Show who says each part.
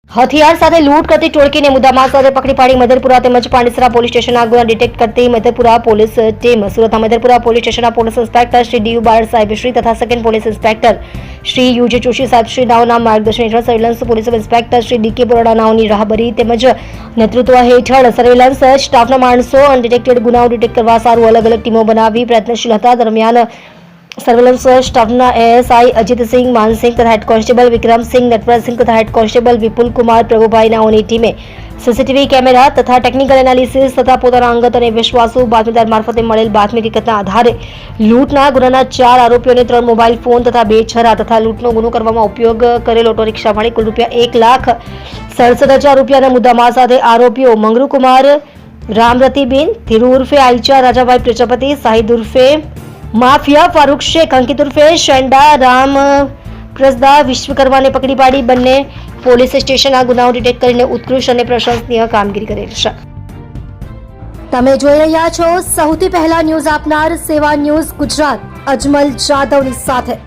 Speaker 1: હથિયાર સાથે લૂંટ કરતી ટોળકીને મુદ્દામાલ સાથે પકડી પાડી મધરપુરા તેમજ પાંડેસરા પોલીસ સ્ટેશનના ગુના ડિટેક્ટ કરતી મધરપુરા પોલીસ ટીમ સુરતના મધરપુરા પોલીસ સ્ટેશનના police inspector Shri DU Barad સાહેબ શ્રી તથા second police inspector Shri UJ Joshi સાહેબ શ્રી નાઓના માર્ગદર્શન હેઠળ surveillance police inspector Shri DK Borada નાઓની રાહબરી તેમજ નેતૃત્વ હેઠળ સર્વેલન્સ સ્ટાફના માણસો અનડિટેક્ટેડ ગુનાઓ ડિટેક્ટ કરવા સારું અલગ અલગ ટીમો બનાવી પ્રયત્નશીલ હતા. દરમિયાન સર્વેલન્સ સ્ટાફના એએસઆઈ અજીતસિંહ માનસિંહ તથા હેડ કોન્સ્ટેબલ વિક્રમસિંહ નટવરસિંહ તથા હેડ કોન્સ્ટેબલ વિપુલ કુમાર પ્રભુભાઈ નાઓની ટીમે સીસીટીવી કેમેરા તથા ટેકનિકલ એનાલિસિસ તથા પોતાના અંગત અને વિશ્વાસુ બાતમીદાર મારફતે મળેલ બાતમી હકીકતના આધારે લૂંટના ગુનાના 4 આરોપીઓને 3 મોબાઈલ ફોન તથા 2 છરા તથા લૂંટનો ગુનો કરવામાં ઉપયોગ કરેલ ઓટો રિક્ષા મળી કુલ ₹1,67,000 રૂપિયાના મુદ્દામાલ સાથે આરોપીઓ મંગરૂકુમાર રામરતીબેન ધીરુ ઉર્ફે આઈચા રાજાભાઈ પ્રજાપતિ શાહિદ ઉર્ફે માફિયા ફારૂક શેખ અંકિત ઉર્ફે શેંડા રામ પ્રસદા વિશ્વકર્માને પકડી પાડી બંને પોલીસ સ્ટેશનના ગુનાઓ ડિટેક્ટ કરીને ઉત્કૃષ્ટ અને પ્રશંસનીય કામગીરી કરેલ છે. તમે જોઈ રહ્યા છો સૌથી પહેલા ન્યૂઝ આપનાર સેવા ન્યૂઝ ગુજરાત અજમલ જાદવની સાથે.